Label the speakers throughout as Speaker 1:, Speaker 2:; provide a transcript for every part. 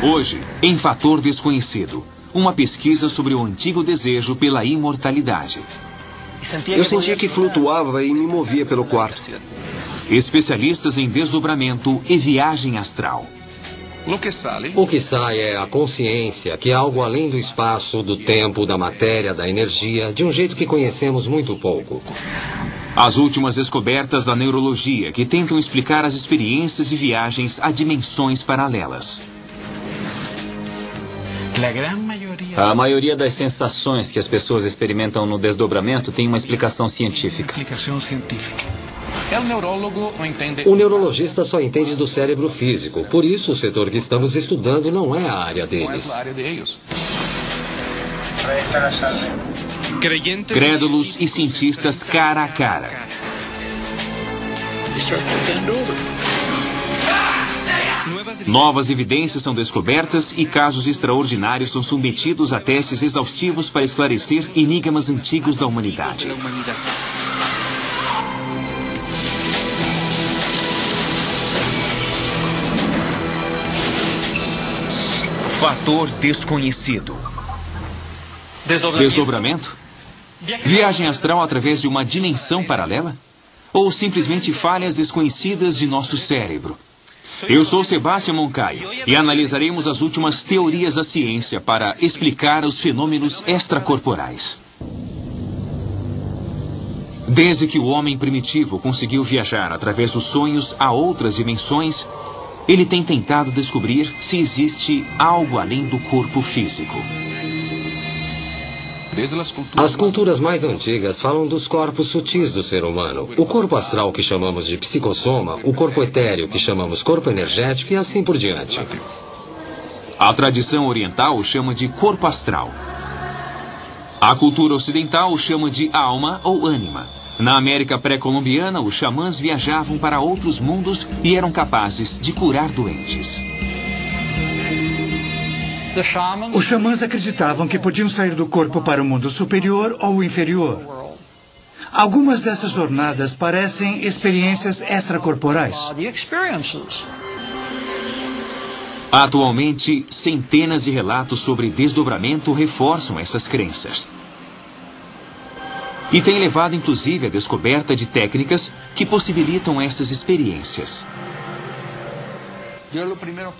Speaker 1: Hoje, em Fator Desconhecido, uma pesquisa sobre o antigo desejo pela imortalidade.
Speaker 2: Eu sentia que flutuava e me movia pelo quarto.
Speaker 1: Especialistas em desdobramento e viagem astral.
Speaker 3: O que sai é a consciência, que é algo além do espaço, do tempo, da matéria, da energia, de um jeito que conhecemos muito pouco.
Speaker 1: As últimas descobertas da neurologia que tentam explicar as experiências de viagens a dimensões paralelas.
Speaker 4: A maioria das sensações que as pessoas experimentam no desdobramento tem uma explicação científica.
Speaker 3: O neurologista só entende do cérebro físico, por isso o setor que estamos estudando não é a área deles.
Speaker 1: Crédulos e cientistas cara a cara. Novas evidências são descobertas e casos extraordinários são submetidos a testes exaustivos para esclarecer enigmas antigos da humanidade. Fator Desconhecido. Desdobramento? Viagem astral através de uma dimensão paralela? Ou simplesmente falhas desconhecidas de nosso cérebro? Eu sou Sebastião Moncaio e analisaremos as últimas teorias da ciência para explicar os fenômenos extracorporais. Desde que o homem primitivo conseguiu viajar através dos sonhos a outras dimensões, ele tem tentado descobrir se existe algo além do corpo físico.
Speaker 3: As culturas mais antigas falam dos corpos sutis do ser humano. O corpo astral, que chamamos de psicossoma, o corpo etéreo, que chamamos corpo energético, e assim por diante.
Speaker 1: A tradição oriental o chama de corpo astral. A cultura ocidental o chama de alma ou ânima. Na América pré-colombiana, os xamãs viajavam para outros mundos e eram capazes de curar doentes.
Speaker 5: Os xamãs acreditavam que podiam sair do corpo para o mundo superior ou inferior. Algumas dessas jornadas parecem experiências extracorporais.
Speaker 1: Atualmente, centenas de relatos sobre desdobramento reforçam essas crenças. E tem levado inclusive à descoberta de técnicas que possibilitam essas experiências.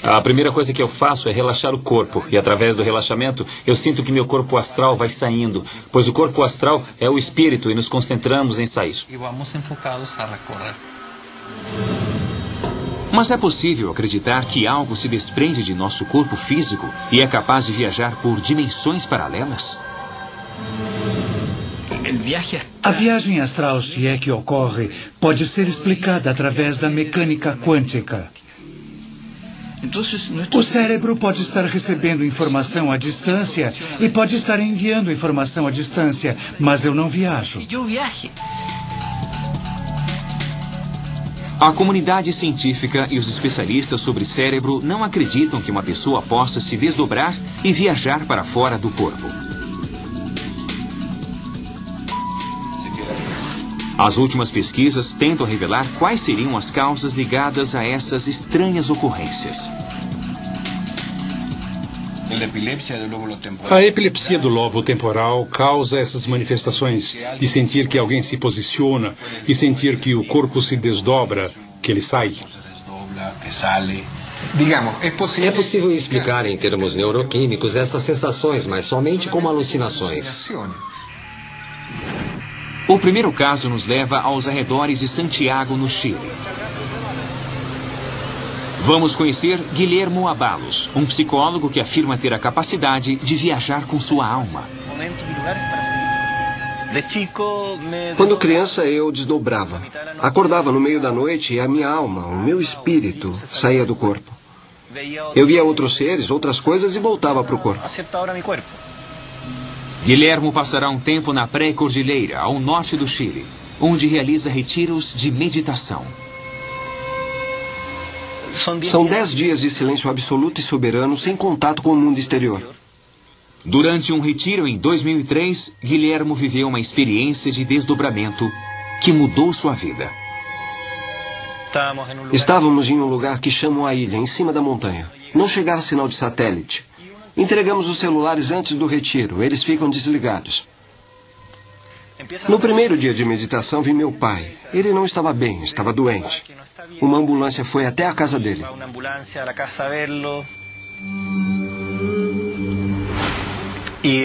Speaker 4: A primeira coisa que eu faço é relaxar o corpo, e através do relaxamento eu sinto que meu corpo astral vai saindo, pois o corpo astral é o espírito e nos concentramos em sair.
Speaker 1: Mas é possível acreditar que algo se desprende de nosso corpo físico e é capaz de viajar por dimensões paralelas?
Speaker 5: A viagem astral, se é que ocorre, pode ser explicada através da mecânica quântica. O cérebro pode estar recebendo informação à distância e pode estar enviando informação à distância, mas eu não viajo.
Speaker 1: A comunidade científica e os especialistas sobre cérebro não acreditam que uma pessoa possa se desdobrar e viajar para fora do corpo. As últimas pesquisas tentam revelar quais seriam as causas ligadas a essas estranhas ocorrências.
Speaker 6: A epilepsia do lobo temporal causa essas manifestações de sentir que alguém se posiciona e sentir que o corpo se desdobra, que ele sai.
Speaker 3: É possível explicar em termos neuroquímicos essas sensações, mas somente como alucinações.
Speaker 1: O primeiro caso nos leva aos arredores de Santiago, no Chile. Vamos conhecer Guilhermo Abalos, um psicólogo que afirma ter a capacidade de viajar com sua alma.
Speaker 2: Quando criança, eu desdobrava. Acordava no meio da noite e a minha alma, o meu espírito, saía do corpo. Eu via outros seres, outras coisas e voltava para o corpo.
Speaker 1: Guilhermo passará um tempo na pré-cordilheira, ao norte do Chile, onde realiza retiros de meditação.
Speaker 2: São 10 dias de silêncio absoluto e soberano, sem contato com o mundo exterior.
Speaker 1: Durante um retiro em 2003, Guilhermo viveu uma experiência de desdobramento que mudou sua vida.
Speaker 2: Estávamos em um lugar que chamam a ilha, em cima da montanha. Não chegava sinal de satélite. Entregamos os celulares antes do retiro. Eles ficam desligados. No primeiro dia de meditação, vi meu pai. Ele não estava bem, estava doente. Uma ambulância foi até a casa dele.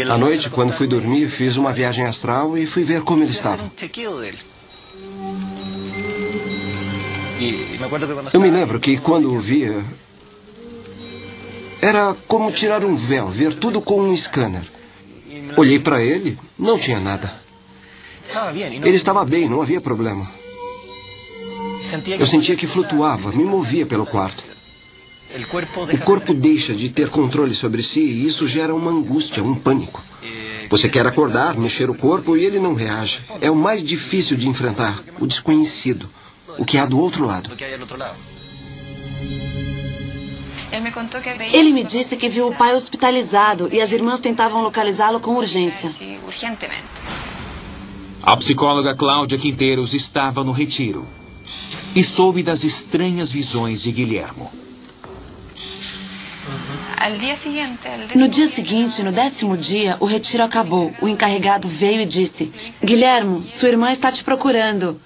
Speaker 2: À noite, quando fui dormir, fiz uma viagem astral e fui ver como ele estava. Eu me lembro que quando o via, era como tirar um véu, ver tudo com um scanner. Olhei para ele, não tinha nada. Ele estava bem, não havia problema. Eu sentia que flutuava, me movia pelo quarto. O corpo deixa de ter controle sobre si e isso gera uma angústia, um pânico. Você quer acordar, mexer o corpo e ele não reage. É o mais difícil de enfrentar, o desconhecido, o que há do outro lado.
Speaker 7: Ele me disse que viu o pai hospitalizado e as irmãs tentavam localizá-lo com urgência.
Speaker 1: A psicóloga Cláudia Quinteiros estava no retiro e soube das estranhas visões de Guilhermo.
Speaker 7: No dia seguinte, no 10º dia, o retiro acabou. O encarregado veio e disse: Guilhermo, sua irmã está te procurando.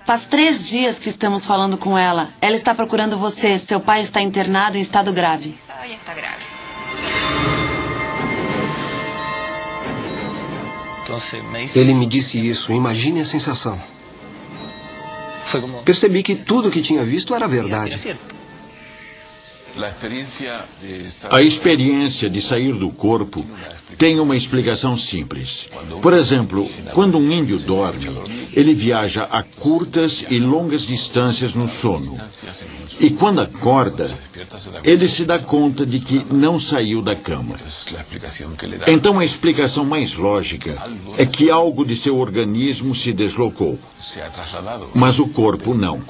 Speaker 7: Faz 3 dias que estamos falando com ela. Ela está procurando você. Seu pai está internado em estado grave.
Speaker 2: Ele me disse isso. Imagine a sensação. Percebi que tudo que tinha visto era verdade.
Speaker 8: A experiência de sair do corpo tem uma explicação simples. Por exemplo, quando um índio dorme, ele viaja a curtas e longas distâncias no sono. E quando acorda, ele se dá conta de que não saiu da cama. Então a explicação mais lógica é que algo de seu organismo se deslocou, mas o corpo não.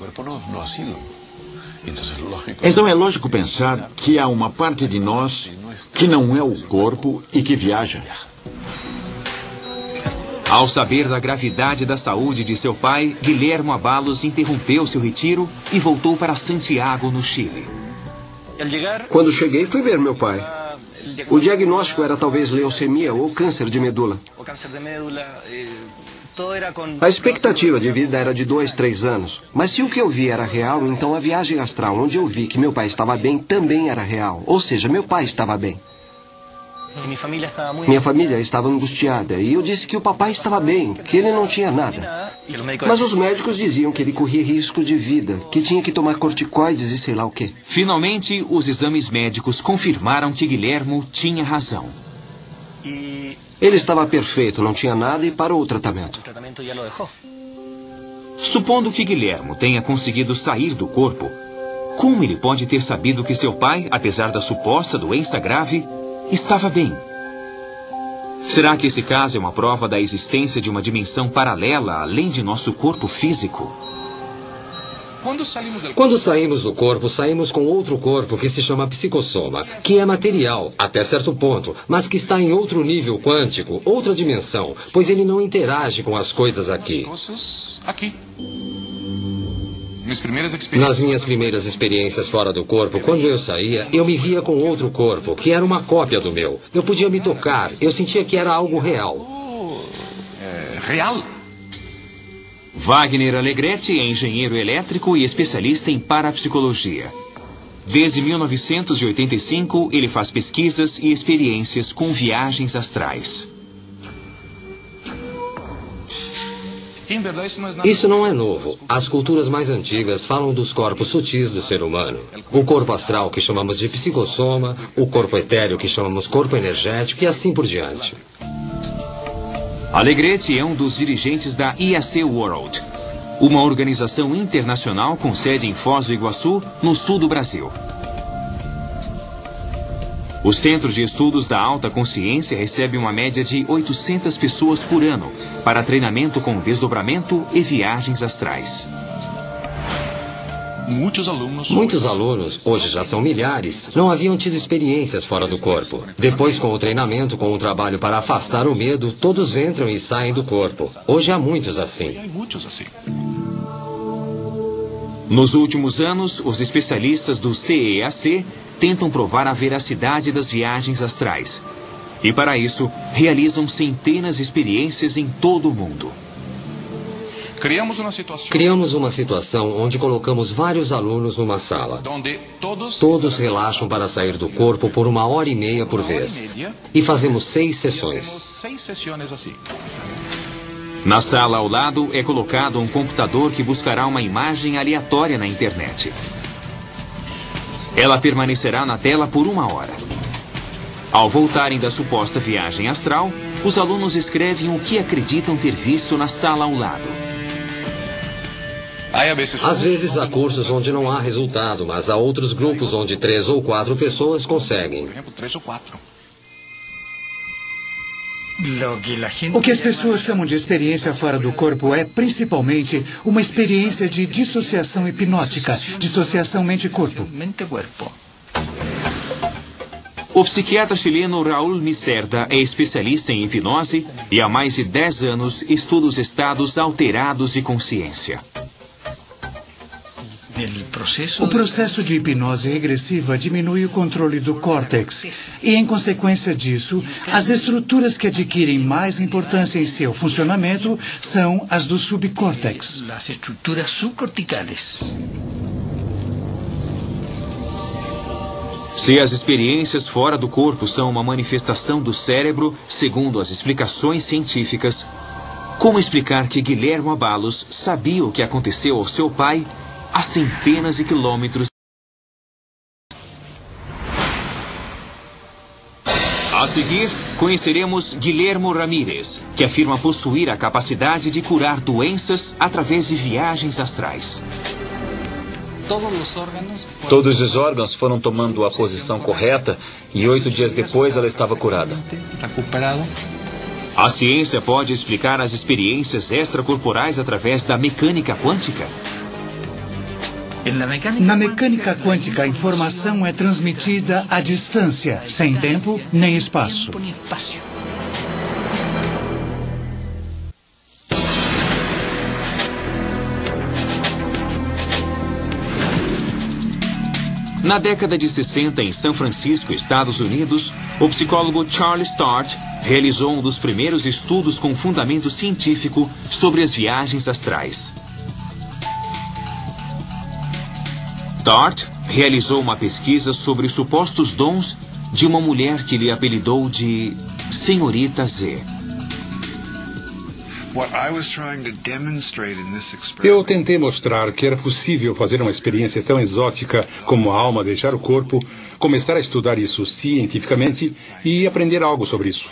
Speaker 8: Então é lógico pensar que há uma parte de nós que não é o corpo e que viaja.
Speaker 1: Ao saber da gravidade da saúde de seu pai, Guilhermo Abalos interrompeu seu retiro e voltou para Santiago, no Chile.
Speaker 2: Quando cheguei, fui ver meu pai. O diagnóstico era talvez leucemia ou câncer de medula. A expectativa de vida era de 2, 3 anos. Mas se o que eu vi era real, então a viagem astral, onde eu vi que meu pai estava bem, também era real. Ou seja, meu pai estava bem. Minha família estava angustiada e eu disse que o papai estava bem, que ele não tinha nada. Mas os médicos diziam que ele corria risco de vida, que tinha que tomar corticoides e sei lá o quê.
Speaker 1: Finalmente, os exames médicos confirmaram que Guilhermo tinha razão.
Speaker 2: Ele estava perfeito, não tinha nada e parou o tratamento.
Speaker 1: Supondo que Guilhermo tenha conseguido sair do corpo, como ele pode ter sabido que seu pai, apesar da suposta doença grave, estava bem? Será que esse caso é uma prova da existência de uma dimensão paralela além de nosso corpo físico?
Speaker 3: Quando saímos do corpo, saímos com outro corpo que se chama psicossoma, que é material, até certo ponto, mas que está em outro nível quântico, outra dimensão, pois ele não interage com as coisas aqui. Nas minhas primeiras experiências fora do corpo, quando eu saía, eu me via com outro corpo, que era uma cópia do meu. Eu podia me tocar, eu sentia que era algo real.
Speaker 1: Real? Wagner Alegretti é engenheiro elétrico e especialista em parapsicologia. Desde 1985, ele faz pesquisas e experiências com viagens astrais.
Speaker 3: Isso não é novo. As culturas mais antigas falam dos corpos sutis do ser humano. O corpo astral, que chamamos de psicossoma, o corpo etéreo, que chamamos corpo energético, e assim por diante.
Speaker 1: Alegretti é um dos dirigentes da IAC World, uma organização internacional com sede em Foz do Iguaçu, no sul do Brasil. O Centro de Estudos da Alta Consciência recebe uma média de 800 pessoas por ano para treinamento com desdobramento e viagens astrais.
Speaker 3: Muitos alunos, hoje já são milhares, não haviam tido experiências fora do corpo. Depois, com o treinamento, com o trabalho para afastar o medo, todos entram e saem do corpo. Hoje há muitos assim.
Speaker 1: Nos últimos anos, os especialistas do CEAC tentam provar a veracidade das viagens astrais. E para isso, realizam centenas de experiências em todo o mundo.
Speaker 3: Criamos uma situação onde colocamos vários alunos numa sala. Todos relaxam para sair do corpo por 1h30 por vez. E fazemos 6 sessões.
Speaker 1: Na sala ao lado é colocado um computador que buscará uma imagem aleatória na internet. Ela permanecerá na tela por 1 hora. Ao voltarem da suposta viagem astral, os alunos escrevem o que acreditam ter visto na sala ao lado.
Speaker 3: Às vezes há cursos onde não há resultado, mas há outros grupos onde 3 ou 4 pessoas conseguem.
Speaker 5: O que as pessoas chamam de experiência fora do corpo é principalmente uma experiência de dissociação hipnótica, dissociação mente-corpo.
Speaker 1: O psiquiatra chileno Raul Micerda é especialista em hipnose e há mais de 10 anos estuda os estados alterados de consciência.
Speaker 5: O processo de hipnose regressiva diminui o controle do córtex e, em consequência disso, as estruturas que adquirem mais importância em seu funcionamento são as do subcórtex.
Speaker 1: Se as experiências fora do corpo são uma manifestação do cérebro, segundo as explicações científicas, como explicar que Guilhermo Abalos sabia o que aconteceu ao seu pai a centenas de quilômetros? A seguir, conheceremos Guilhermo Ramírez, que afirma possuir a capacidade de curar doenças através de viagens astrais.
Speaker 4: Todos os órgãos foram tomando a posição correta e 8 dias depois ela estava curada.
Speaker 1: A ciência pode explicar as experiências extracorporais através da mecânica quântica?
Speaker 5: Na mecânica quântica, a informação é transmitida à distância, sem tempo nem espaço.
Speaker 1: Na década de 60, em São Francisco, Estados Unidos, o psicólogo Charles Tart realizou um dos primeiros estudos com fundamento científico sobre as viagens astrais. Tart realizou uma pesquisa sobre os supostos dons de uma mulher que lhe apelidou de Senhorita Z.
Speaker 6: Eu tentei mostrar que era possível fazer uma experiência tão exótica como a alma deixar o corpo, começar a estudar isso cientificamente e aprender algo sobre isso.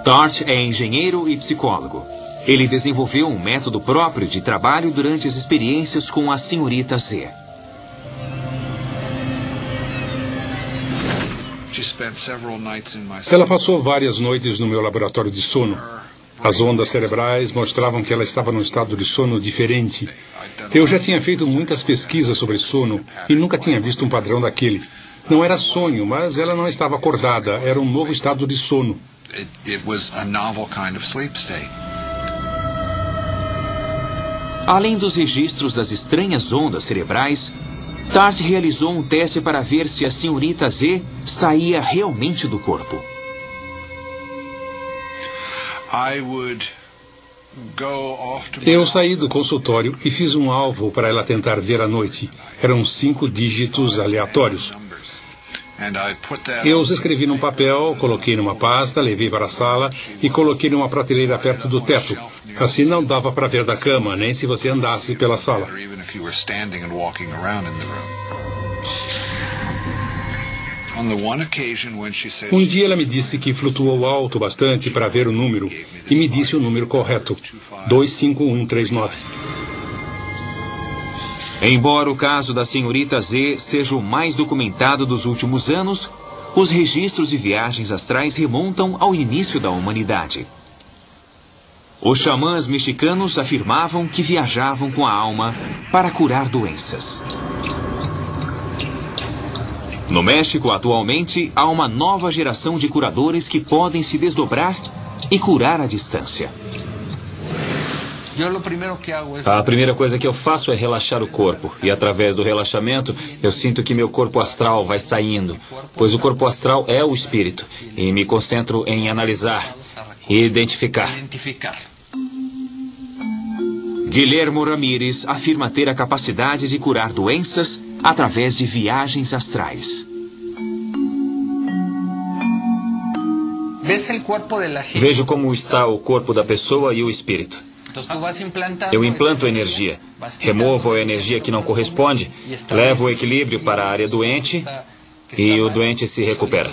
Speaker 1: Tart é engenheiro e psicólogo. Ele desenvolveu um método próprio de trabalho durante as experiências com a Senhorita Z.
Speaker 6: Ela passou várias noites no meu laboratório de sono. As ondas cerebrais mostravam que ela estava num estado de sono diferente. Eu já tinha feito muitas pesquisas sobre sono e nunca tinha visto um padrão daquele. Não era sonho, mas ela não estava acordada. Era um novo estado de sono.
Speaker 1: Além dos registros das estranhas ondas cerebrais, Tart realizou um teste para ver se a Senhorita Z saía realmente do corpo.
Speaker 6: Eu saí do consultório e fiz um alvo para ela tentar ver à noite. Eram 5 dígitos aleatórios. Eu os escrevi num papel, coloquei numa pasta, levei para a sala e coloquei numa prateleira perto do teto. Assim não dava para ver da cama, nem se você andasse pela sala. Um dia ela me disse que flutuou alto bastante para ver o número e me disse o número correto, 25139.
Speaker 1: Embora o caso da Senhorita Z seja o mais documentado dos últimos anos, os registros de viagens astrais remontam ao início da humanidade. Os xamãs mexicanos afirmavam que viajavam com a alma para curar doenças. No México, atualmente, há uma nova geração de curadores que podem se desdobrar e curar à distância.
Speaker 4: A primeira coisa que eu faço é relaxar o corpo. E através do relaxamento, eu sinto que meu corpo astral vai saindo. Pois o corpo astral é o espírito. E me concentro em analisar e identificar.
Speaker 1: Guilhermo Ramírez afirma ter a capacidade de curar doenças através de viagens astrais.
Speaker 4: Vejo como está o corpo da pessoa e o espírito. Eu implanto a energia, removo a energia que não corresponde, levo o equilíbrio para a área doente e o doente se recupera.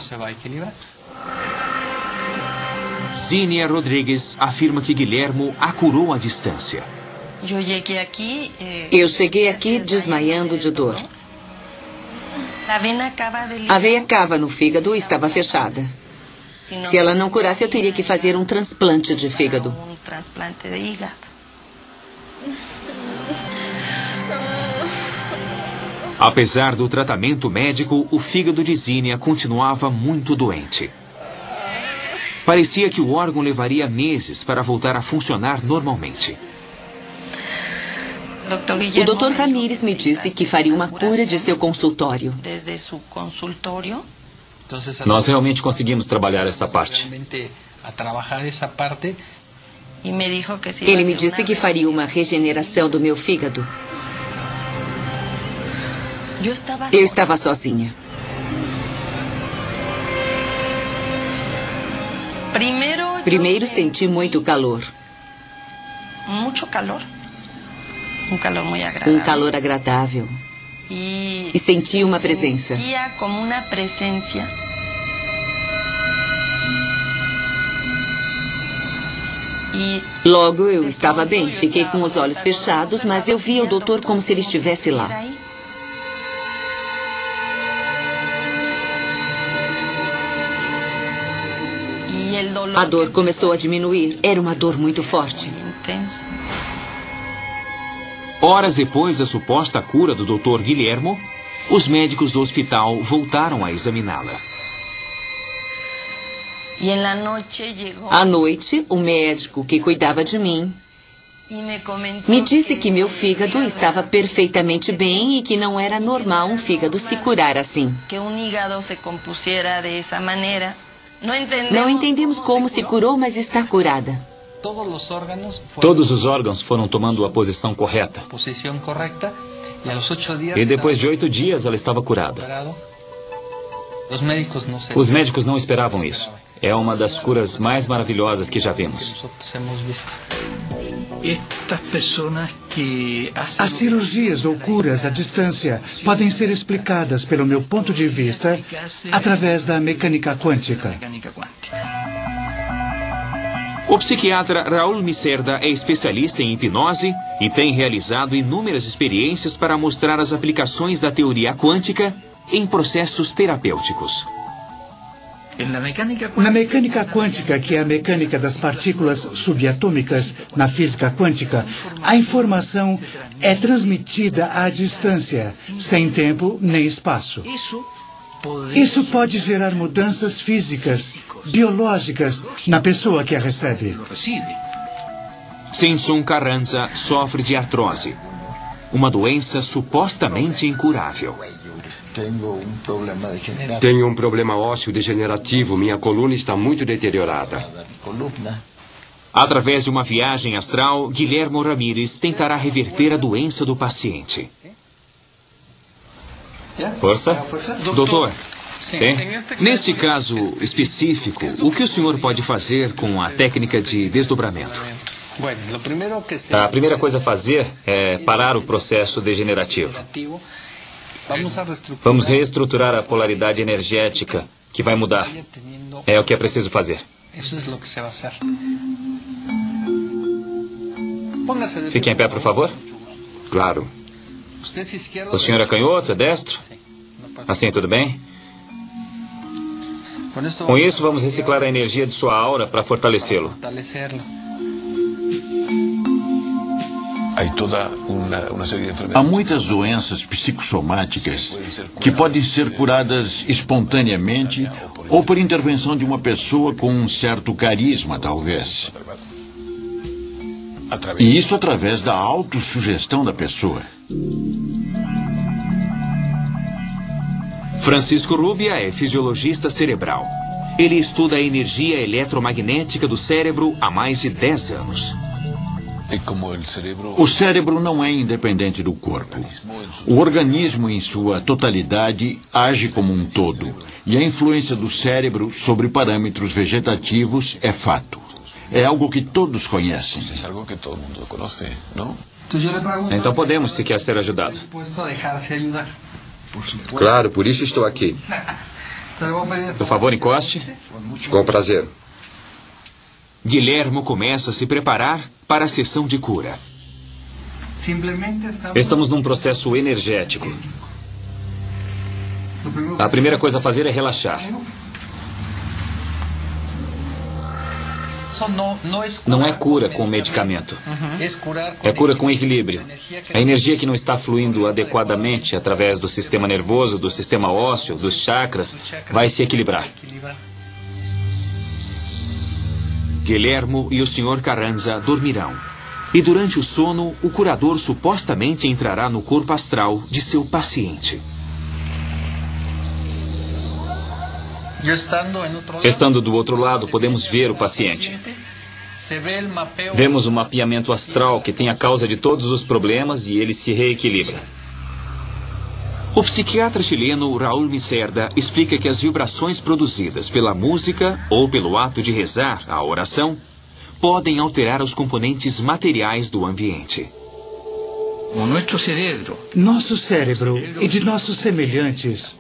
Speaker 1: Zínia Rodrigues afirma que Guilhermo a curou à distância.
Speaker 9: Eu cheguei aqui desmaiando de dor. A veia cava no fígado estava fechada. Se ela não curasse, eu teria que fazer um transplante de fígado.
Speaker 1: Apesar do tratamento médico, o fígado de Zínia continuava muito doente. Parecia que o órgão levaria meses para voltar a funcionar normalmente.
Speaker 9: O Dr. Ramírez me disse que faria uma cura de seu consultório.
Speaker 4: Nós realmente conseguimos trabalhar essa parte.
Speaker 9: Ele me disse que faria uma regeneração do meu fígado. Eu estava sozinha. Primeiro senti muito calor. Um calor agradável. E senti uma presença. Logo eu estava bem. Fiquei com os olhos fechados, mas eu via o doutor como se ele estivesse lá. A dor começou a diminuir. Era uma dor muito forte.
Speaker 1: Horas depois da suposta cura do Dr. Guilhermo, os médicos do hospital voltaram a examiná-la.
Speaker 9: À noite, o médico que cuidava de mim me disse que meu fígado estava perfeitamente bem e que não era normal um fígado se curar assim. Não entendemos como se curou, mas está curada.
Speaker 4: Todos os órgãos foram tomando a posição correta. E depois de 8 dias ela estava curada. Os médicos não esperavam isso. É uma das curas mais maravilhosas que já vimos.
Speaker 5: As cirurgias ou curas à distância podem ser explicadas, pelo meu ponto de vista, através da mecânica quântica.
Speaker 1: O psiquiatra Raul Micerda é especialista em hipnose e tem realizado inúmeras experiências para mostrar as aplicações da teoria quântica em processos terapêuticos.
Speaker 5: Na mecânica quântica, que é a mecânica das partículas subatômicas na física quântica, a informação é transmitida à distância, sem tempo nem espaço. Isso pode gerar mudanças físicas, biológicas, na pessoa que a recebe.
Speaker 1: Simpson Carranza sofre de artrose, uma doença supostamente incurável.
Speaker 10: Tenho um problema ósseo degenerativo. Minha coluna está muito deteriorada.
Speaker 1: Através de uma viagem astral, Guilhermo Ramírez tentará reverter a doença do paciente.
Speaker 4: Força?
Speaker 1: Doutor,
Speaker 4: Sim.
Speaker 1: neste caso específico, o que o senhor pode fazer com a técnica de desdobramento?
Speaker 4: A primeira coisa a fazer é parar o processo degenerativo. Vamos reestruturar a polaridade energética, que vai mudar. É o que é preciso fazer. Fique em pé, por favor.
Speaker 10: Claro.
Speaker 4: O senhor é canhoto, é destro? Assim, tudo bem? Com isso, vamos reciclar a energia de sua aura para fortalecê-lo.
Speaker 8: Há muitas doenças psicossomáticas que podem ser curadas espontaneamente ou por intervenção de uma pessoa com um certo carisma, talvez. E isso através da autossugestão da pessoa.
Speaker 1: Francisco Rubia é fisiologista cerebral. Ele estuda a energia eletromagnética do cérebro há mais de 10 anos.
Speaker 8: O cérebro não é independente do corpo. O organismo em sua totalidade age como um todo. E a influência do cérebro sobre parâmetros vegetativos é fato. É algo que todos conhecem.
Speaker 4: Então podemos, se quer ser ajudado.
Speaker 10: Claro, por isso estou aqui.
Speaker 4: Por favor, encoste.
Speaker 10: Com prazer.
Speaker 1: Guilhermo começa a se preparar para a sessão de cura.
Speaker 4: Estamos num processo energético. A primeira coisa a fazer é relaxar. Não é cura com medicamento. É cura com equilíbrio. A energia que não está fluindo adequadamente através do sistema nervoso, do sistema ósseo, dos chakras, vai se equilibrar.
Speaker 1: Guilhermo e o Sr. Carranza dormirão. E durante o sono, o curador supostamente entrará no corpo astral de seu paciente.
Speaker 4: Estando do outro lado, podemos ver o paciente. Vemos o mapeamento astral que tem a causa de todos os problemas e ele se reequilibra.
Speaker 1: O psiquiatra chileno Raul Micerda explica que as vibrações produzidas pela música ou pelo ato de rezar a oração podem alterar os componentes materiais do ambiente.
Speaker 5: Nosso cérebro e de nossos semelhantes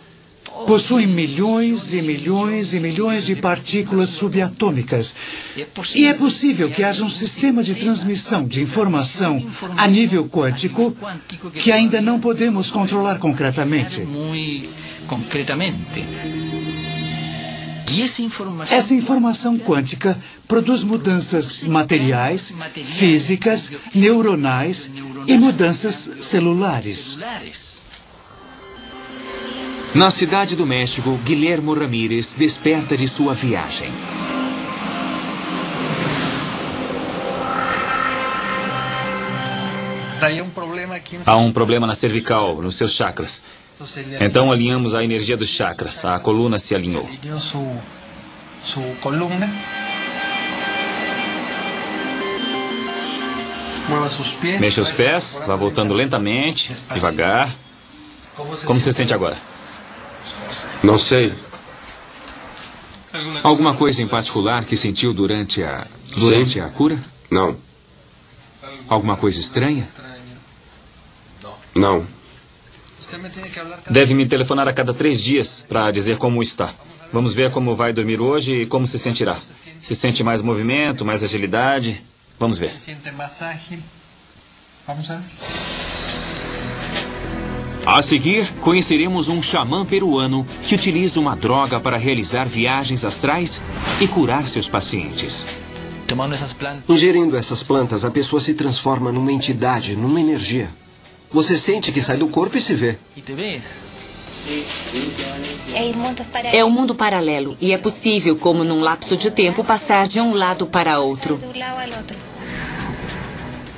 Speaker 5: possuem milhões e milhões e milhões de partículas subatômicas. E é possível que haja um sistema de transmissão de informação a nível quântico que ainda não podemos controlar concretamente. Essa informação quântica produz mudanças materiais, físicas, neuronais e mudanças celulares.
Speaker 1: Na cidade do México, Guilhermo Ramírez desperta de sua viagem.
Speaker 4: Há um problema na cervical, nos seus chakras. Então alinhamos a energia dos chakras. A coluna se alinhou. Mexa os pés, vá voltando lentamente, devagar. Como se sente agora?
Speaker 10: Não sei.
Speaker 1: Alguma coisa em particular que sentiu durante a cura?
Speaker 10: Não.
Speaker 1: Alguma coisa estranha?
Speaker 10: Não.
Speaker 4: Deve me telefonar a cada 3 dias para dizer como está. Vamos ver como vai dormir hoje e como se sentirá. Se sente mais movimento, mais agilidade? Vamos ver.
Speaker 1: A seguir, conheceremos um xamã peruano que utiliza uma droga para realizar viagens astrais e curar seus pacientes.
Speaker 2: Ingerindo essas plantas, a pessoa se transforma numa entidade, numa energia. Você sente que sai do corpo e se vê.
Speaker 9: É um mundo paralelo e é possível, como num lapso de tempo, passar de um lado para outro.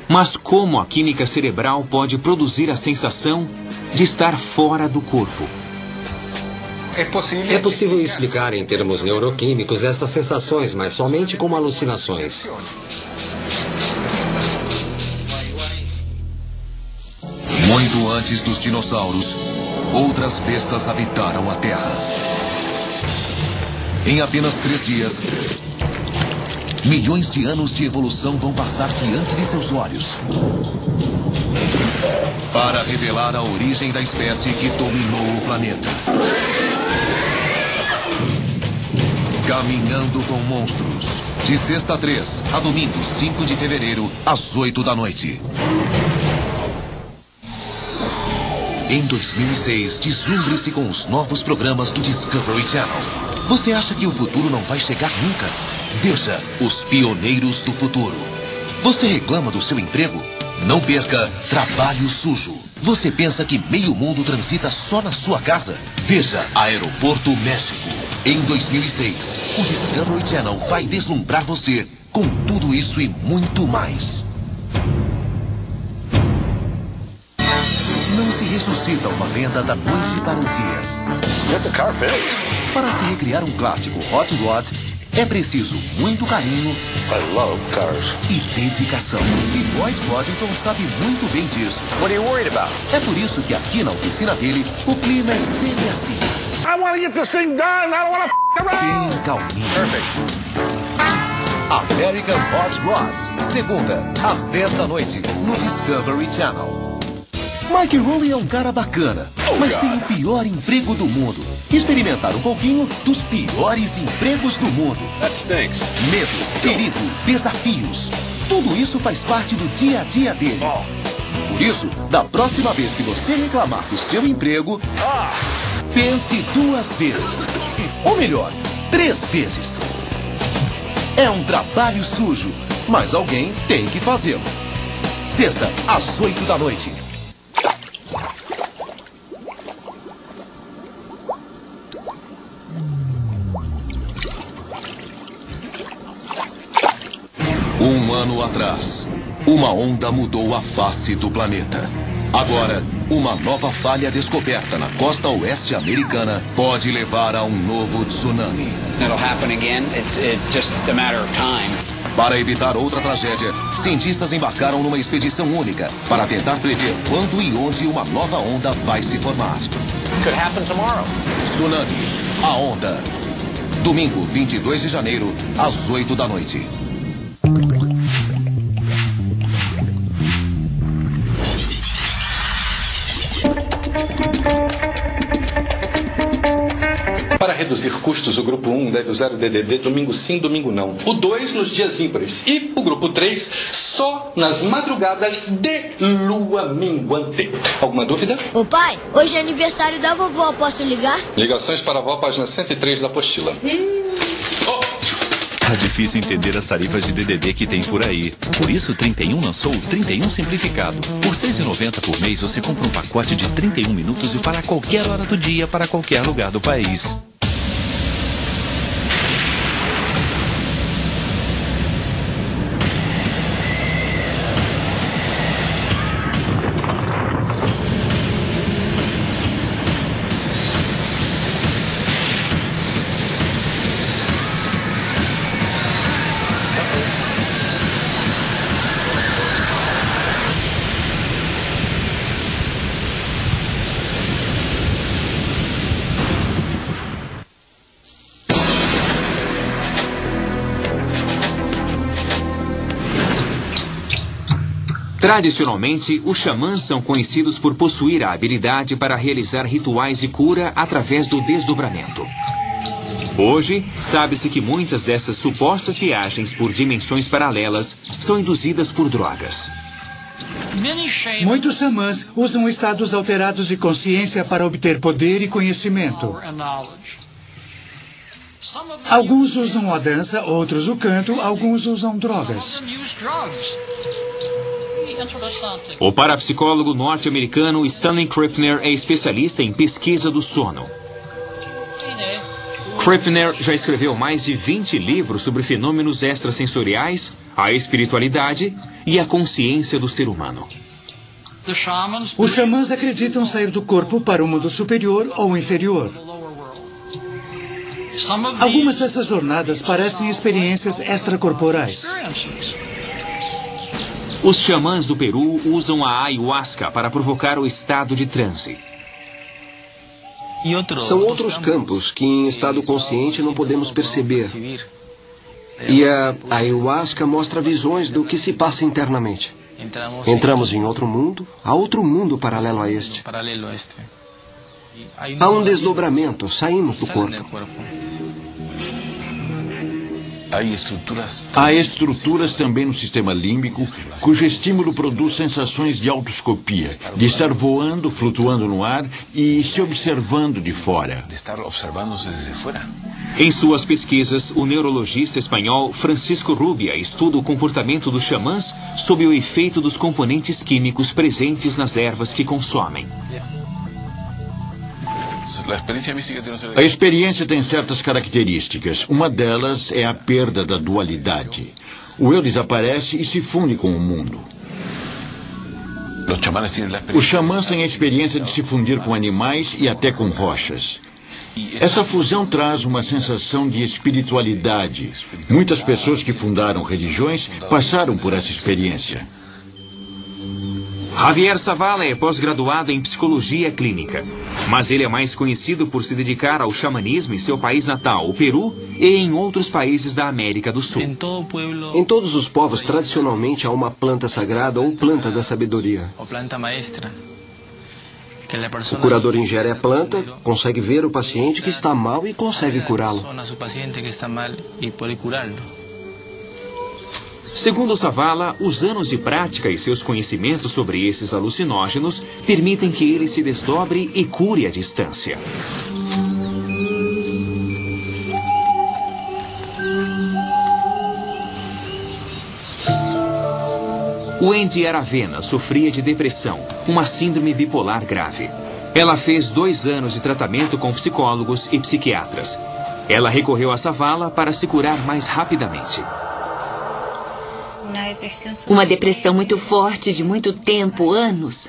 Speaker 1: Mas como a química cerebral pode produzir a sensação de estar fora do corpo?
Speaker 3: É possível explicar em termos neuroquímicos essas sensações, mas somente como alucinações.
Speaker 11: Muito antes dos dinossauros, outras bestas habitaram a Terra. Em apenas 3 dias, milhões de anos de evolução vão passar diante de seus olhos, para revelar a origem da espécie que dominou o planeta. Caminhando com Monstros, de sexta a 3, a domingo 5 de fevereiro, às 8 da noite. Em 2006, deslumbre-se com os novos programas do Discovery Channel. Você acha que o futuro não vai chegar nunca? Veja Os Pioneiros do Futuro. Você reclama do seu emprego? Não perca Trabalho Sujo. Você pensa que meio mundo transita só na sua casa? Veja Aeroporto México. Em 2006, o Discovery Channel vai deslumbrar você com tudo isso e muito mais. Não se ressuscita uma lenda da noite para o dia. Para se recriar um clássico Hot Rod, é preciso muito carinho e dedicação. E Lloyd Boddington sabe muito bem disso. É por isso que aqui na oficina dele, o clima é sempre assim. Bem calminho. American Hot Rods, segunda, às 10 da noite, no Discovery Channel. Mike Rowe é um cara bacana, mas tem o pior emprego do mundo. Experimentar um pouquinho dos piores empregos do mundo. Medo, perigo, desafios. Tudo isso faz parte do dia a dia dele. Por isso, da próxima vez que você reclamar do seu emprego, pense 2 vezes. Ou melhor, 3 vezes. É um trabalho sujo, mas alguém tem que fazê-lo. Sexta, às 8 da noite. Um ano atrás, uma onda mudou a face do planeta. Agora, uma nova falha descoberta na costa oeste americana pode levar a um novo tsunami. Para evitar outra tragédia, cientistas embarcaram numa expedição única para tentar prever quando e onde uma nova onda vai se formar. Tsunami, a onda. Domingo, 22 de janeiro, às 8 da noite.
Speaker 12: Para reduzir custos, o grupo 1 deve usar o DDD domingo sim, domingo não. O 2 nos dias ímpares. E o grupo 3 só nas madrugadas de lua minguante. Alguma dúvida?
Speaker 13: Ô pai, hoje é aniversário da vovó, posso ligar?
Speaker 12: Ligações para a avó, página 103 da apostila.
Speaker 14: Tá difícil entender as tarifas de DDD que tem por aí. Por isso o 31 lançou o 31 Simplificado. Por R$ 6,90 por mês você compra um pacote de 31 minutos e para qualquer hora do dia, para qualquer lugar do país.
Speaker 1: Tradicionalmente, os xamãs são conhecidos por possuir a habilidade para realizar rituais de cura através do desdobramento. Hoje, sabe-se que muitas dessas supostas viagens por dimensões paralelas são induzidas por drogas.
Speaker 5: Muitos xamãs usam estados alterados de consciência para obter poder e conhecimento. Alguns usam a dança, outros o canto, alguns usam drogas.
Speaker 1: O parapsicólogo norte-americano Stanley Krippner é especialista em pesquisa do sono. Krippner já escreveu mais de 20 livros sobre fenômenos extrasensoriais, a espiritualidade e a consciência do ser humano.
Speaker 5: Os xamãs acreditam sair do corpo para o mundo superior ou inferior. Algumas dessas jornadas parecem experiências extracorporais.
Speaker 1: Os xamãs do Peru usam a ayahuasca para provocar o estado de transe.
Speaker 2: São outros campos que em estado consciente não podemos perceber. E a ayahuasca mostra visões do que se passa internamente. Entramos em outro mundo, há outro mundo paralelo a este. Há um desdobramento, saímos do corpo.
Speaker 8: Há estruturas também no sistema límbico, cujo estímulo produz sensações de autoscopia, de estar voando, flutuando no ar e se observando de fora.
Speaker 1: Em suas pesquisas, o neurologista espanhol Francisco Rubia estuda o comportamento dos xamãs sob o efeito dos componentes químicos presentes nas ervas que consomem.
Speaker 8: A experiência tem certas características. Uma delas é a perda da dualidade. O eu desaparece e se funde com o mundo. Os xamãs têm a experiência de se fundir com animais e até com rochas. Essa fusão traz uma sensação de espiritualidade. Muitas pessoas que fundaram religiões passaram por essa experiência.
Speaker 1: Javier Zavala é pós-graduado em psicologia clínica, mas ele é mais conhecido por se dedicar ao xamanismo em seu país natal, o Peru, e em outros países da América do Sul.
Speaker 2: Em todos os povos, tradicionalmente, há uma planta sagrada ou planta da sabedoria. O curador ingere a planta, consegue ver o paciente que está mal e consegue curá-lo.
Speaker 1: Segundo Zavala, os anos de prática e seus conhecimentos sobre esses alucinógenos permitem que ele se desdobre e cure à distância. Wendy Aravena sofria de depressão, uma síndrome bipolar grave. Ela fez 2 anos de tratamento com psicólogos e psiquiatras. Ela recorreu a Zavala para se curar mais rapidamente.
Speaker 9: Uma depressão muito forte de muito tempo, anos.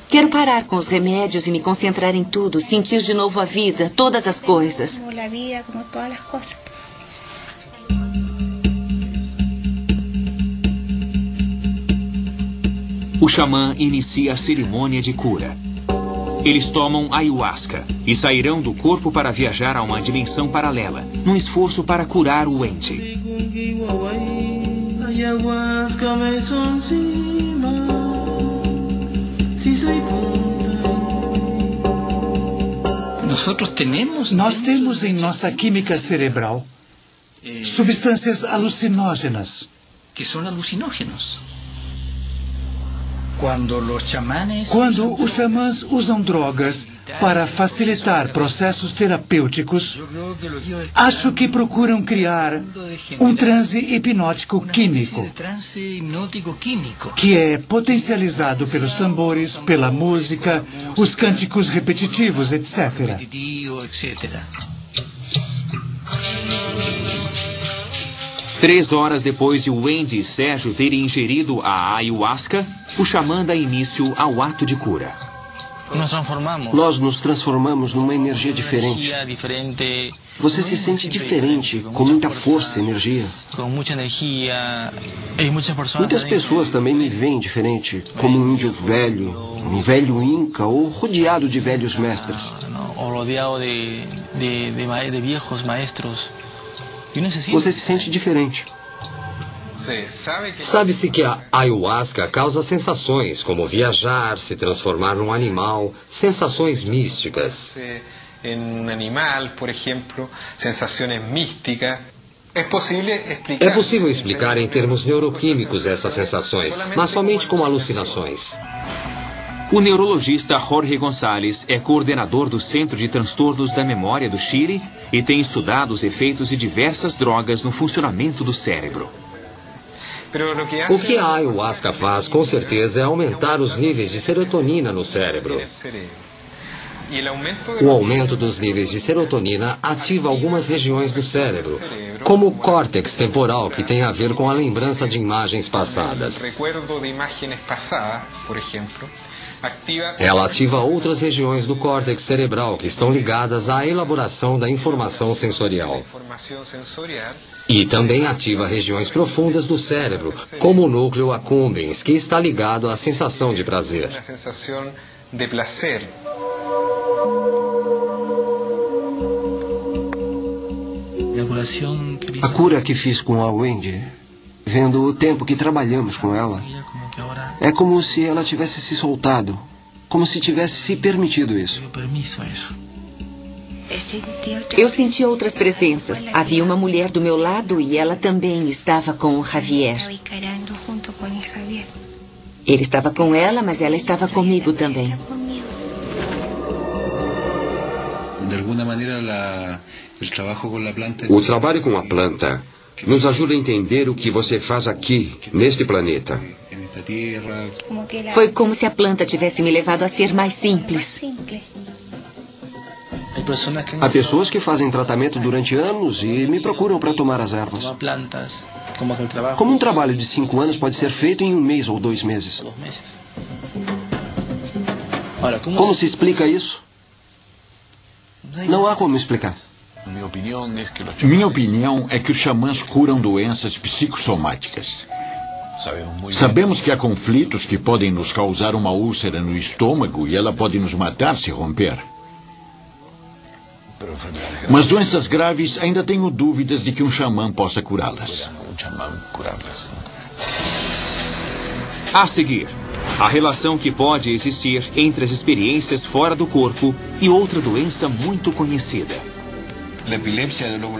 Speaker 9: Quero parar com os remédios e me concentrar em tudo, sentir de novo a vida, todas as coisas.
Speaker 1: O xamã inicia a cerimônia de cura. Eles tomam ayahuasca e sairão do corpo para viajar a uma dimensão paralela, num esforço para curar o Wendy.
Speaker 5: Nós temos em nossa química cerebral substâncias alucinógenas.
Speaker 15: Que são alucinógenos.
Speaker 5: Quando os xamãs usam drogas para facilitar processos terapêuticos, acho que procuram criar um transe hipnótico químico, que é potencializado pelos tambores, pela música, os cânticos repetitivos, etc.
Speaker 1: 3 horas depois de Wendy e Sérgio terem ingerido a ayahuasca, o xamã dá início ao ato de cura.
Speaker 2: Nós nos transformamos numa energia diferente. Você se sente diferente, com muita força e energia. Muitas pessoas também me veem diferente, como um índio velho, um velho inca ou rodeado de velhos mestres. Você se sente diferente.
Speaker 3: Sabe-se que a ayahuasca causa sensações, como viajar, se transformar num animal, sensações místicas.
Speaker 12: Em um animal, por exemplo, sensações místicas. É
Speaker 3: possível explicar em termos neuroquímicos essas sensações, mas somente com alucinações.
Speaker 1: O neurologista Jorge González é coordenador do Centro de Transtornos da Memória do Chile e tem estudado os efeitos de diversas drogas no funcionamento do cérebro.
Speaker 3: O que a ayahuasca faz, com certeza, é aumentar os níveis de serotonina no cérebro. O aumento dos níveis de serotonina ativa algumas regiões do cérebro, como o córtex temporal, que tem a ver com a lembrança de imagens passadas. Ela ativa outras regiões do córtex cerebral que estão ligadas à elaboração da informação sensorial. E também ativa regiões profundas do cérebro, como o núcleo accumbens, que está ligado à sensação de prazer.
Speaker 2: A cura que fiz com a Wendy, vendo o tempo que trabalhamos com ela, é como se ela tivesse se soltado, como se tivesse se permitido isso.
Speaker 9: Eu senti outras presenças. Havia uma mulher do meu lado e ela também estava com o Javier. Ele estava com ela, mas ela estava comigo também.
Speaker 10: O trabalho com a planta nos ajuda a entender o que você faz aqui, neste planeta.
Speaker 9: Foi como se a planta tivesse me levado a ser mais simples.
Speaker 2: Há pessoas que fazem tratamento durante anos e me procuram para tomar as ervas. Como um trabalho de 5 anos pode ser feito em 1 mês ou 2 meses. Como se explica isso? Não há como explicar.
Speaker 8: Minha opinião é que os xamãs curam doenças psicossomáticas. Sabemos que há conflitos que podem nos causar uma úlcera no estômago e ela pode nos matar se romper. Mas doenças graves ainda tenho dúvidas de que um xamã possa curá-las.
Speaker 1: A seguir, a relação que pode existir entre as experiências fora do corpo e outra doença muito conhecida.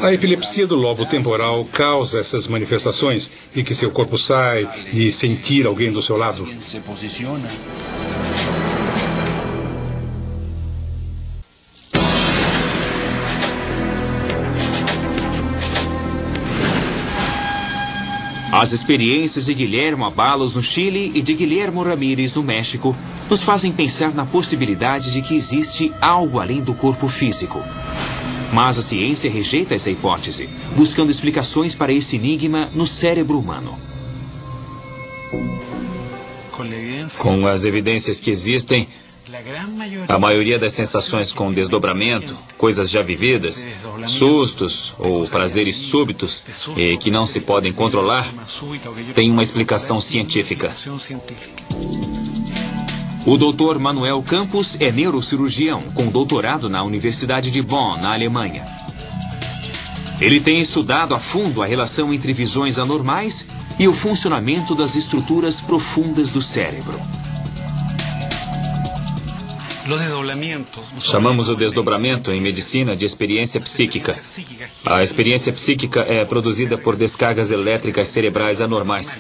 Speaker 6: A epilepsia do lobo temporal causa essas manifestações de que seu corpo sai, de sentir alguém do seu lado.
Speaker 1: As experiências de Guilhermo Abalos no Chile e de Guilhermo Ramírez no México nos fazem pensar na possibilidade de que existe algo além do corpo físico. Mas a ciência rejeita essa hipótese, buscando explicações para esse enigma no cérebro humano.
Speaker 4: Com as evidências que existem, a maioria das sensações com desdobramento, coisas já vividas, sustos ou prazeres súbitos e que não se podem controlar, tem uma explicação científica.
Speaker 1: O Dr. Manuel Campos é neurocirurgião com doutorado na Universidade de Bonn, na Alemanha. Ele tem estudado a fundo a relação entre visões anormais e o funcionamento das estruturas profundas do cérebro.
Speaker 4: Chamamos o desdobramento em medicina de experiência psíquica. A experiência psíquica é produzida por descargas elétricas cerebrais anormais,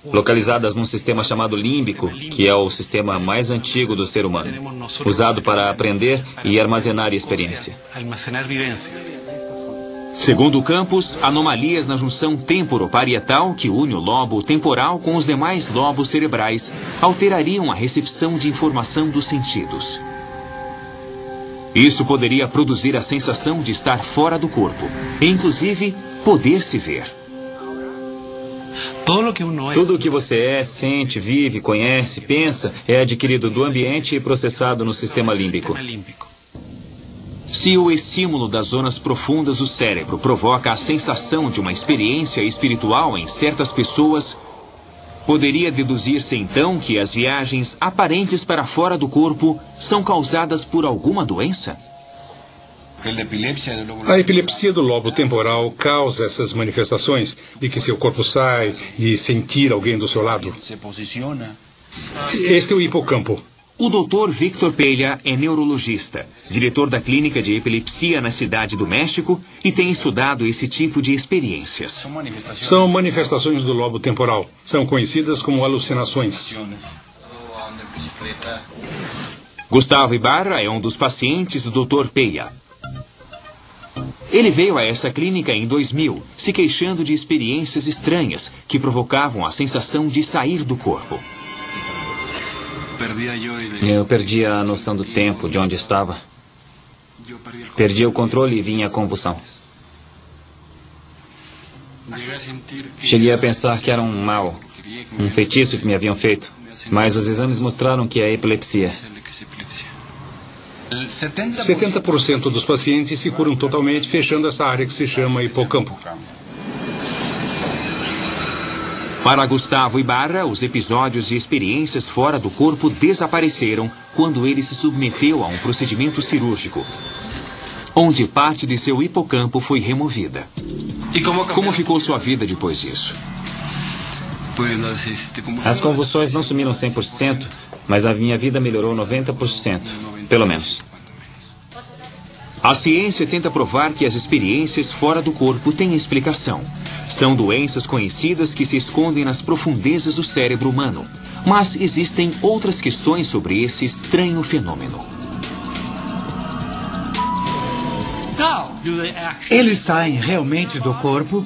Speaker 4: localizadas num sistema chamado límbico, que é o sistema mais antigo do ser humano, usado para aprender e armazenar experiência.
Speaker 1: Segundo Campos, anomalias na junção temporoparietal que une o lobo temporal com os demais lobos cerebrais alterariam a recepção de informação dos sentidos. Isso poderia produzir a sensação de estar fora do corpo, e inclusive poder se ver.
Speaker 4: Tudo o que você é, sente, vive, conhece, pensa, é adquirido do ambiente e processado no sistema límbico.
Speaker 1: Se o estímulo das zonas profundas do cérebro provoca a sensação de uma experiência espiritual em certas pessoas, poderia deduzir-se então que as viagens aparentes para fora do corpo são causadas por alguma doença?
Speaker 6: A epilepsia do lobo temporal causa essas manifestações de que seu corpo sai, de sentir alguém do seu lado. Este é o hipocampo.
Speaker 1: O Dr. Victor Pelha é neurologista, diretor da clínica de epilepsia na cidade do México e tem estudado esse tipo de experiências.
Speaker 6: São manifestações do lobo temporal. São conhecidas como alucinações.
Speaker 1: Gustavo Ibarra é um dos pacientes do Dr. Pelha. Ele veio a essa clínica em 2000, se queixando de experiências estranhas que provocavam a sensação de sair do corpo.
Speaker 4: Eu perdi a noção do tempo, de onde estava. Perdi o controle e vinha a convulsão. Cheguei a pensar que era um mal, um feitiço que me haviam feito, mas os exames mostraram que é epilepsia.
Speaker 6: 70% dos pacientes se curam totalmente fechando essa área que se chama hipocampo.
Speaker 1: Para Gustavo Ibarra, os episódios de experiências fora do corpo desapareceram quando ele se submeteu a um procedimento cirúrgico, onde parte de seu hipocampo foi removida. Como ficou sua vida depois disso?
Speaker 4: As convulsões não sumiram 100%, mas a minha vida melhorou 90%, pelo menos.
Speaker 1: A ciência tenta provar que as experiências fora do corpo têm explicação. São doenças conhecidas que se escondem nas profundezas do cérebro humano. Mas existem outras questões sobre esse estranho fenômeno.
Speaker 5: Eles saem realmente do corpo?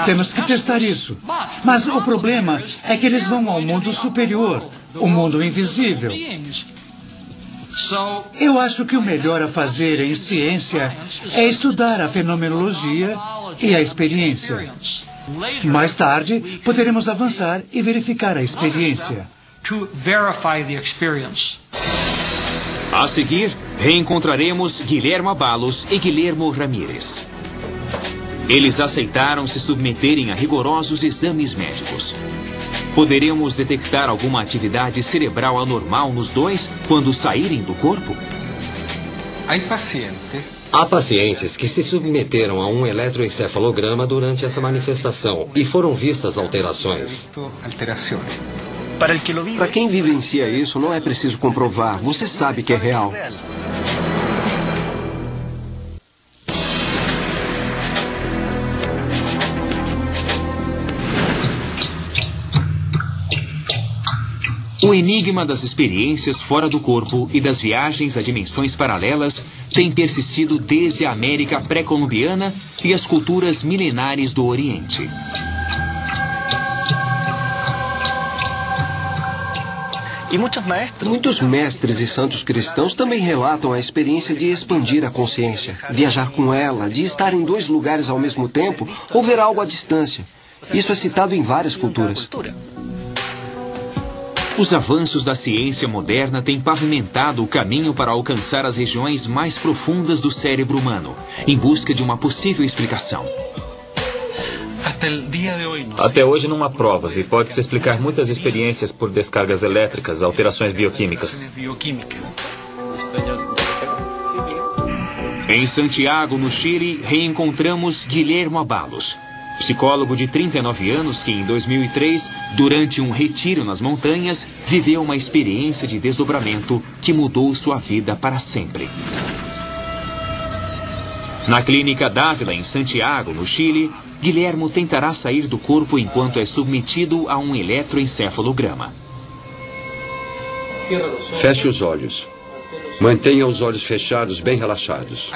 Speaker 5: Temos que testar isso. Mas o problema é que eles vão ao mundo superior, o mundo invisível. Eu acho que o melhor a fazer em ciência é estudar a fenomenologia e a experiência. Mais tarde, poderemos avançar e verificar a experiência.
Speaker 1: A seguir, reencontraremos Guilhermo Abalos e Guilhermo Ramírez. Eles aceitaram se submeterem a rigorosos exames médicos. Poderemos detectar alguma atividade cerebral anormal nos dois quando saírem do corpo?
Speaker 3: Há pacientes que se submeteram a um eletroencefalograma durante essa manifestação e foram vistas alterações.
Speaker 2: Para quem vivencia isso, não é preciso comprovar. Você sabe que é real.
Speaker 1: O enigma das experiências fora do corpo e das viagens a dimensões paralelas tem persistido desde a América pré-colombiana e as culturas milenares do Oriente.
Speaker 2: Muitos mestres e santos cristãos também relatam a experiência de expandir a consciência, viajar com ela, de estar em dois lugares ao mesmo tempo ou ver algo à distância. Isso é citado em várias culturas.
Speaker 1: Os avanços da ciência moderna têm pavimentado o caminho para alcançar as regiões mais profundas do cérebro humano, em busca de uma possível explicação.
Speaker 4: Até hoje não há provas e pode-se explicar muitas experiências por descargas elétricas, alterações bioquímicas.
Speaker 1: Em Santiago, no Chile, reencontramos Guilhermo Abalos, psicólogo de 39 anos que, em 2003, durante um retiro nas montanhas, viveu uma experiência de desdobramento que mudou sua vida para sempre. Na clínica Dávila, em Santiago, no Chile, Guilhermo tentará sair do corpo enquanto é submetido a um eletroencefalograma.
Speaker 10: Feche os olhos. Mantenha os olhos fechados, bem relaxados.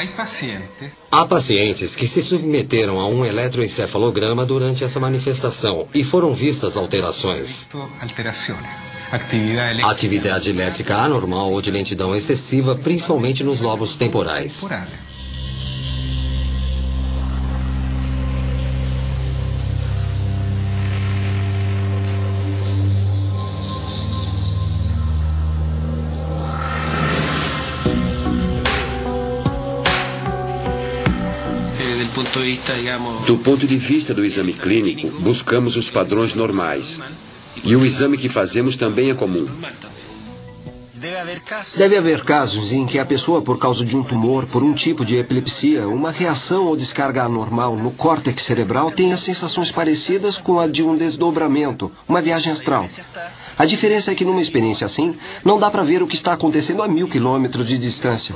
Speaker 3: Há pacientes que se submeteram a um eletroencefalograma durante essa manifestação e foram vistas alterações. Atividade elétrica anormal ou de lentidão excessiva, principalmente nos lobos temporais.
Speaker 10: Do ponto de vista do exame clínico, buscamos os padrões normais. E o exame que fazemos também é comum.
Speaker 2: Deve haver casos em que a pessoa, por causa de um tumor, por um tipo de epilepsia, uma reação ou descarga anormal no córtex cerebral tenha sensações parecidas com a de um desdobramento, uma viagem astral. A diferença é que numa experiência assim, não dá para ver o que está acontecendo a 1000 quilômetros de distância.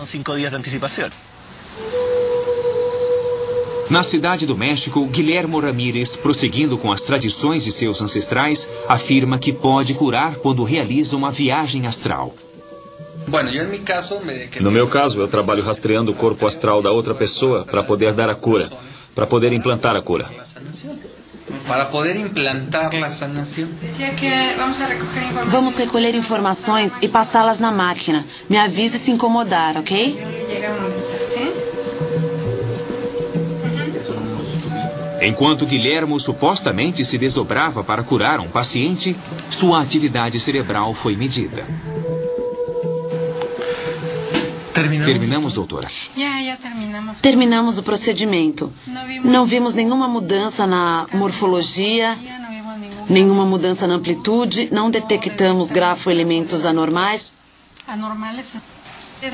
Speaker 1: Na cidade do México, Guilhermo Ramírez, prosseguindo com as tradições de seus ancestrais, afirma que pode curar quando realiza uma viagem astral.
Speaker 4: No meu caso, eu trabalho rastreando o corpo astral da outra pessoa para poder dar a cura, para poder implantar a cura.
Speaker 7: Vamos recolher informações e passá-las na máquina. Me avise se incomodar, ok?
Speaker 1: Enquanto Guilhermo supostamente se desdobrava para curar um paciente, sua atividade cerebral foi medida. Terminamos, doutora?
Speaker 7: Terminamos o procedimento. Não vimos nenhuma mudança na morfologia, nenhuma mudança na amplitude, não detectamos grafoelementos anormais.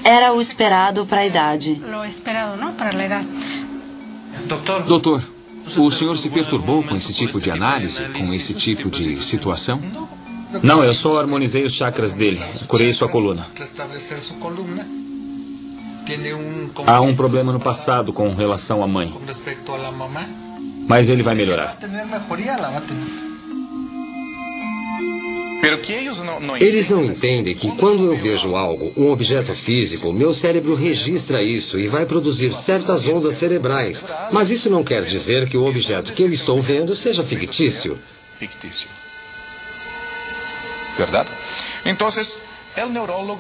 Speaker 7: Era o esperado para a idade.
Speaker 1: Doutor, o senhor se perturbou com esse tipo de análise, com esse tipo de situação?
Speaker 4: Não, eu só harmonizei os chakras dele, curei sua coluna. Há um problema no passado com relação à mãe. Mas ele vai melhorar.
Speaker 3: Eles não entendem que quando eu vejo algo, um objeto físico, meu cérebro registra isso e vai produzir certas ondas cerebrais. Mas isso não quer dizer que o objeto que eu estou vendo seja fictício.
Speaker 16: Verdade? Então,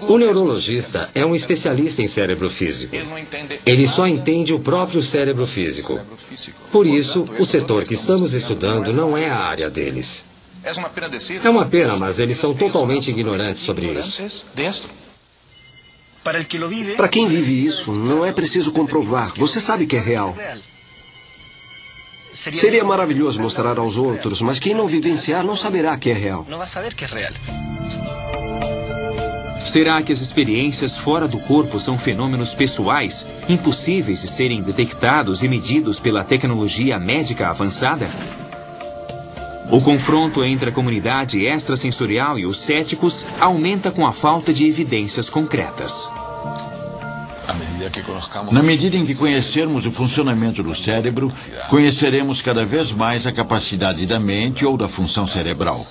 Speaker 3: o neurologista é um especialista em cérebro físico. Ele só entende o próprio cérebro físico. Por isso, o setor que estamos estudando não é a área deles. É uma pena, mas eles são totalmente ignorantes sobre isso.
Speaker 2: Para quem vive isso, não é preciso comprovar. Você sabe que é real. Seria maravilhoso mostrar aos outros, mas quem não vivenciar não saberá que é real.
Speaker 1: Será que as experiências fora do corpo são fenômenos pessoais, impossíveis de serem detectados e medidos pela tecnologia médica avançada? O confronto entre a comunidade extrasensorial e os céticos aumenta com a falta de evidências concretas.
Speaker 8: Na medida em que conhecermos o funcionamento do cérebro, conheceremos cada vez mais a capacidade da mente ou da função cerebral.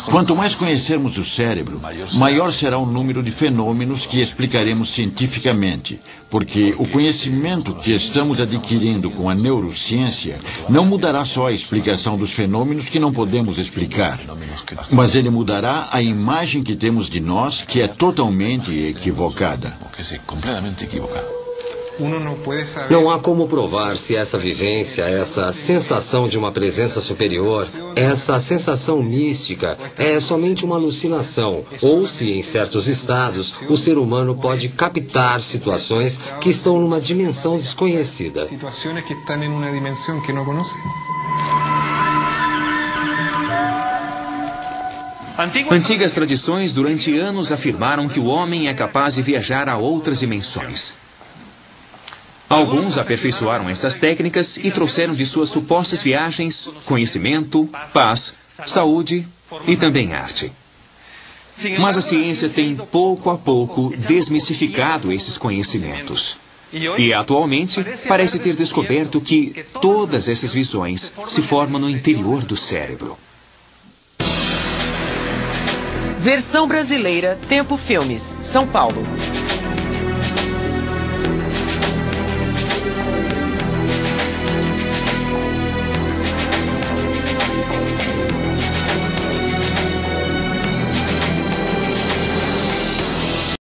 Speaker 8: Quanto mais conhecermos o cérebro, maior será o número de fenômenos que explicaremos cientificamente, porque o conhecimento que estamos adquirindo com a neurociência não mudará só a explicação dos fenômenos que não podemos explicar, mas ele mudará a imagem que temos de nós, que é totalmente equivocada.
Speaker 3: Não há como provar se essa vivência, essa sensação de uma presença superior, essa sensação mística é somente uma alucinação, ou se em certos estados o ser humano pode captar situações que estão numa dimensão desconhecida.
Speaker 1: Antigas tradições durante anos afirmaram que o homem é capaz de viajar a outras dimensões. Alguns aperfeiçoaram essas técnicas e trouxeram de suas supostas viagens conhecimento, paz, saúde e também arte. Mas a ciência tem pouco a pouco desmistificado esses conhecimentos. E atualmente parece ter descoberto que todas essas visões se formam no interior do cérebro.
Speaker 17: Versão brasileira, Tempo Filmes, São Paulo.